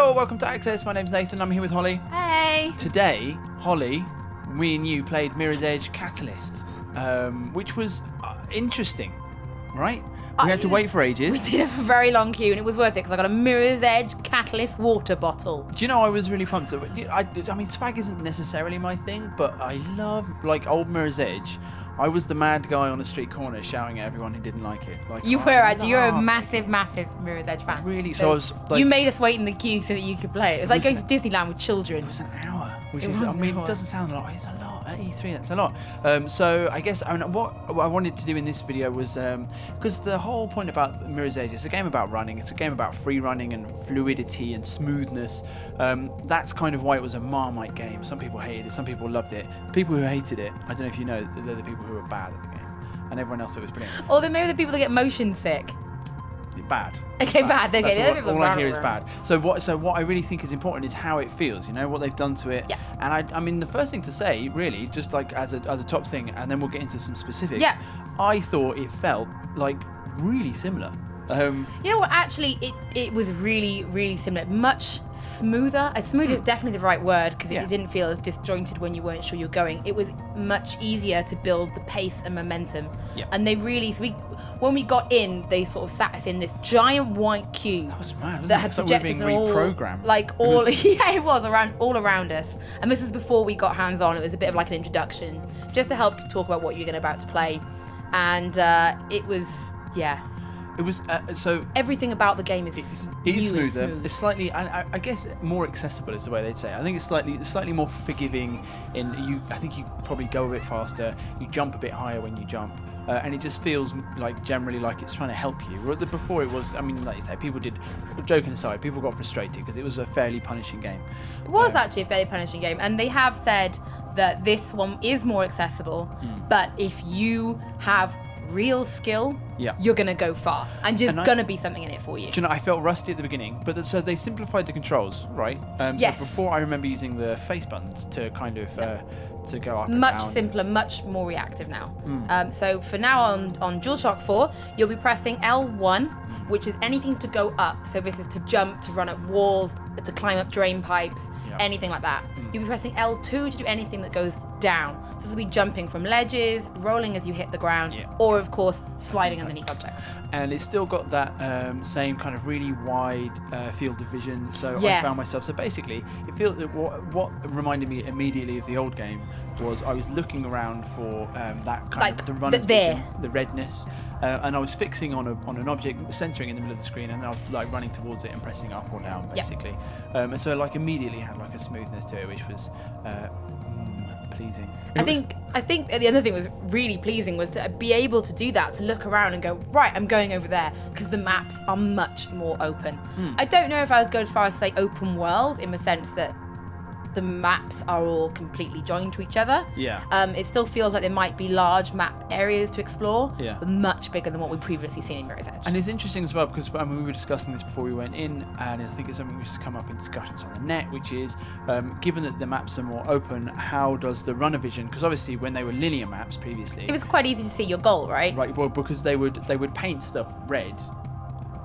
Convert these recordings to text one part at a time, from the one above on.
Hello, welcome to Access. My name's Nathan. I'm here with Holly. Hey. Today, Holly, we and you played Mirror's Edge Catalyst, which was interesting, right? We had to wait for ages. We did have a very long queue, and it was worth it because I got a Mirror's Edge Catalyst water bottle. Do you know, I was really pumped. I mean, swag isn't necessarily my thing, but I love, like, old Mirror's Edge. I was the mad guy on a street corner shouting at everyone who didn't like it. Like, you were, actually. You're a massive Mirror's Edge fan. Really? So I was like... You made us wait in the queue so that you could play it. It was like going to Disneyland with children. It was an hour. Which is, I mean, it doesn't sound a lot. It's a lot. At E3, that's a lot. So I guess what I wanted to do in this video was, because the whole point about Mirror's Edge, it's a game about running. It's a game about free running and fluidity and smoothness. That's kind of why it was a Marmite game. Some people hated it. Some people loved it. People who hated it, I don't know if you know, they're the people who were bad at the game. And everyone else thought it was brilliant. Or then maybe the people that get motion sick. Bad. Okay, bad. Okay, all I hear is bad. So what I really think is important is how it feels. You know what they've done to it. Yeah. And I mean, the first thing to say, really, just like as a top thing, and then we'll get into some specifics. Yeah. I thought it felt like really similar. You know what? Actually, it was really, really similar. Much smoother. Smooth is definitely the right word because it didn't feel as disjointed when you weren't sure you were going. It was much easier to build the pace and momentum. Yep. And they really, when we got in, they sort of sat us in this giant white queue. That was mad. That had projectors and all, yeah, it was all around us. And this was before we got hands on. It was a bit of like an introduction, just to help talk about what you're about to play. And it was, yeah. It was so everything about the game is smoother. Smooth. It's slightly, I guess, more accessible is the way they'd say. I think it's slightly more forgiving. I think you probably go a bit faster. You jump a bit higher when you jump, and it just feels like generally like it's trying to help you. Before it was, I mean, like you say, people did. Joking aside, people got frustrated because it was a fairly punishing game. It was actually a fairly punishing game, and they have said that this one is more accessible. But if you have real skill, you're gonna go far, and just gonna be something in it for you. Do you know, I felt rusty at the beginning, but so they simplified the controls, right? Yes. So before, I remember using the face buttons to kind of to go up and much down. simpler, much more reactive now. So for now on DualShock 4, you'll be pressing L1, which is anything to go up. So this is to jump, to run up walls, to climb up drain pipes, anything like that. You'll be pressing L2 to do anything that goes down. So this will be jumping from ledges, rolling as you hit the ground, or of course sliding underneath objects. And it's still got that same kind of really wide field of vision. So I found myself. So basically, it feels that what reminded me immediately of the old game was I was looking around for that kind of the runner's vision, the redness, and I was fixing on an object, centering in the middle of the screen, and I was like running towards it and pressing up or down basically. And so like immediately had like a smoothness to it, which was pleasing. I think the other thing was really pleasing was to be able to do that, to look around and go, right, I'm going over there, because the maps are much more open. I don't know if I would go as far as to say open world in the sense that the maps are all completely joined to each other. It still feels like there might be large map areas to explore, but much bigger than what we've previously seen in Mirror's Edge. And it's interesting as well because we were discussing this before we went in, and I think it's something which has come up in discussions on the net, which is given that the maps are more open, how does the runner vision? Because obviously when they were linear maps previously, it was quite easy to see your goal, right? Right. Well, because they would paint stuff red.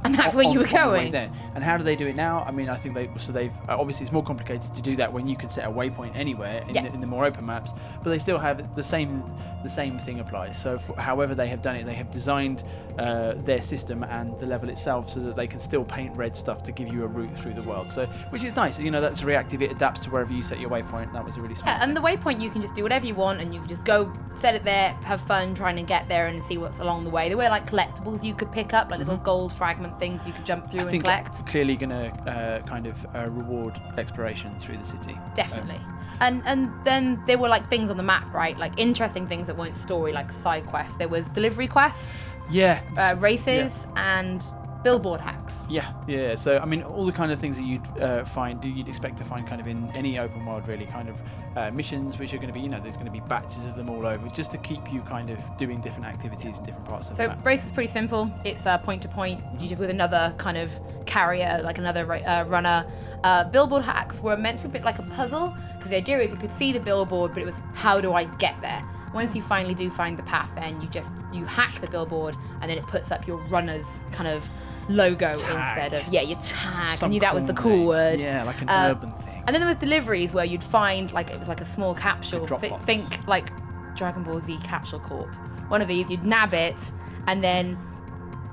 And that's where you were going. And how do they do it now? I mean, I think they've obviously it's more complicated to do that when you can set a waypoint anywhere in the more open maps, but they still have the same thing applies. So however they have done it, they have designed their system and the level itself so that they can still paint red stuff to give you a route through the world. So which is nice. You know, that's reactive. It adapts to wherever you set your waypoint. That was a really smart thing. And the waypoint, you can just do whatever you want, and you can just go set it there, have fun trying to get there and see what's along the way. There were like collectibles you could pick up, like little gold fragment things you could jump through and collect. Clearly going to kind of reward exploration through the city. Definitely. And then there were like things on the map, right? Like interesting things that weren't story, like side quests. There was delivery quests, races, and billboard hacks. Yeah. So I mean, all the kind of things that you'd expect to find kind of in any open world, really, kind of missions, which are going to be, there's going to be batches of them all over, just to keep you kind of doing different activities in different parts of the map. So race is pretty simple. It's point to point, usually with another kind of carrier, like another runner. Billboard hacks were meant to be a bit like a puzzle, because the idea is you could see the billboard, but it was how do I get there? once you finally do find the path, then you hack the billboard, and then it puts up your runner's kind of logo instead of your tag. I knew that was the cool word. Yeah, like an urban thing. And then there was deliveries where you'd find it was like a small capsule. Think like Dragon Ball Z Capsule Corp. One of these, you'd nab it, and then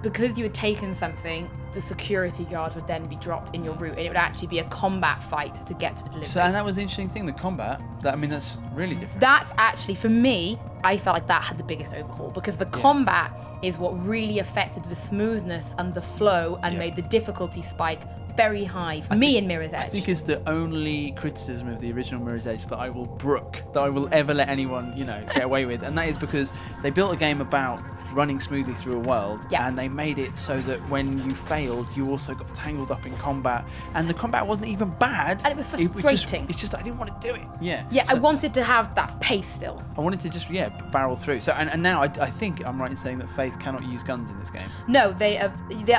because you had taken something, the security guard would then be dropped in your route, and it would actually be a combat fight to get to a delivery. So, and that was the interesting thing, the combat. That's really different. That's actually, for me, I felt like that had the biggest overhaul, because the combat is what really affected the smoothness and the flow and made the difficulty spike very high for me in Mirror's Edge. I think it's the only criticism of the original Mirror's Edge that I will brook, that I will ever let anyone, get away with, and that is because they built a game about running smoothly through a world, and they made it so that when you failed, you also got tangled up in combat, and the combat wasn't even bad, and it was frustrating. It's just I didn't want to do it. I wanted to have that pace still. I wanted to just barrel through. So and now I think I'm right in saying that Faith cannot use guns in this game. No, there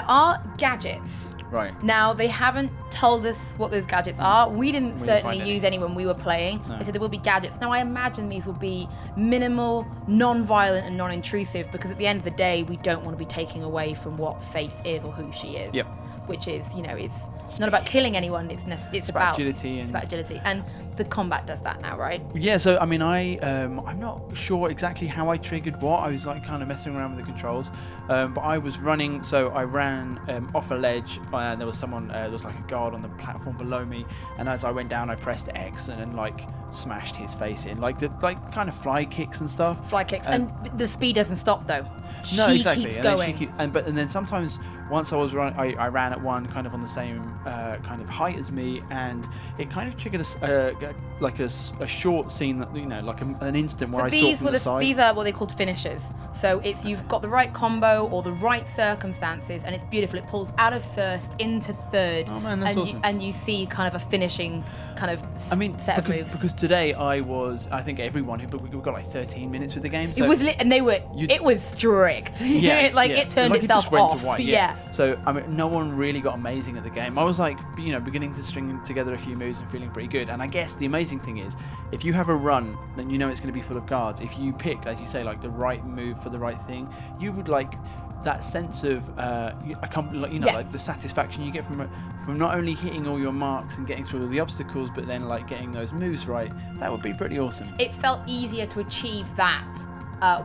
are gadgets. Right. Now, they haven't told us what those gadgets are. We didn't certainly use any when we were playing. No. They said there will be gadgets. Now, I imagine these will be minimal, non-violent and non-intrusive, because at the end of the day, we don't want to be taking away from what Faith is or who she is. Yep. Which is, it's not about killing anyone. It's about agility. It's about agility, and the combat does that now, right? Yeah. So I'm not sure exactly how I triggered what. I was kind of messing around with the controls, but I was running. So I ran off a ledge, and there was someone. There was like a guard on the platform below me, and as I went down, I pressed X and then smashed his face in, kind of fly kicks and stuff. Fly kicks, and the speed doesn't stop though. No, exactly. Keeps going. And then sometimes once I was running, I ran at one kind of on the same kind of height as me, and it kind of triggered a short scene that an instant where I saw from the side. These are what they called finishers. So it's you've got the right combo or the right circumstances, and it's beautiful. It pulls out of first into third. Oh man, that's awesome. And you see kind of a finishing kind of set of moves. Because today I think everyone we got 13 minutes with the game. So it was it was strict. Yeah, it turned itself off. So no one really got amazing at the game. I was beginning to string together a few moves and feeling pretty good. And I guess the amazing thing is, if you have a run, then it's going to be full of guards. If you pick, as you say, the right move for the right thing, you would that sense of the satisfaction you get from not only hitting all your marks and getting through all the obstacles, but then getting those moves right. That would be pretty awesome. It felt easier to achieve that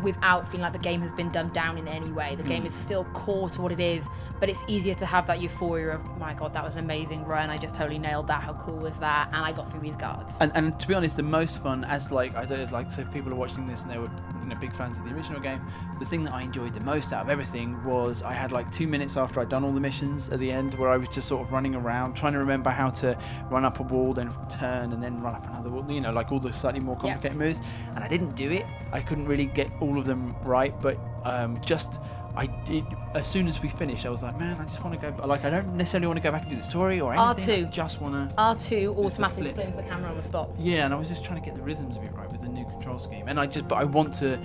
without feeling like the game has been dumbed down in any way. The game is still core to what it is, but it's easier to have that euphoria of, my God, that was an amazing run. I just totally nailed that. How cool was that? And I got through these guards. And to be honest, the most fun, as so if people are watching this and they were big fans of the original game, the thing that I enjoyed the most out of everything was I had 2 minutes after I'd done all the missions at the end where I was just sort of running around trying to remember how to run up a wall, then turn, and then run up another wall, all the slightly more complicated moves, and I didn't do it. I couldn't really get all of them right, but I did. As soon as we finished, I was like, man, I just want to go. I don't necessarily want to go back and do the story or anything. R2. I just want to. R2 automatically spins the camera on the spot. Yeah, and I was just trying to get the rhythms of it right with the new control scheme. And but I want to.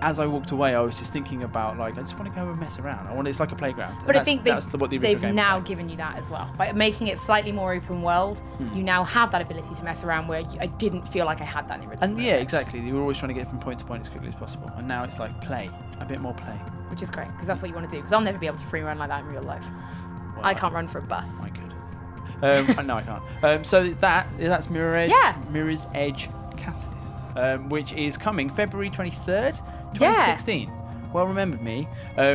As I walked away, I was just thinking about I just want to go and mess around. It's like a playground. But I think they've now given you that as well by making it slightly more open world. You now have that ability to mess around where I didn't feel like I had that in the original. And exactly. You were always trying to get from point to point as quickly as possible. And now it's play, a bit more play. Which is great, because that's what you want to do. Because I'll never be able to free run like that in real life. Well, I can't run for a bus. I could. No, I can't. So that's Mirror's Edge Catalyst, which is coming February 23rd, 2016. Yeah. Well remembered me.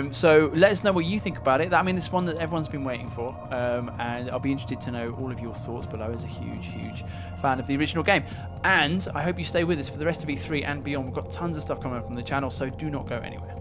So let us know what you think about it. It's one that everyone's been waiting for, and I'll be interested to know all of your thoughts below as a huge fan of the original game. And I hope you stay with us for the rest of E3 and beyond. We've got tons of stuff coming up on the channel, so do not go anywhere.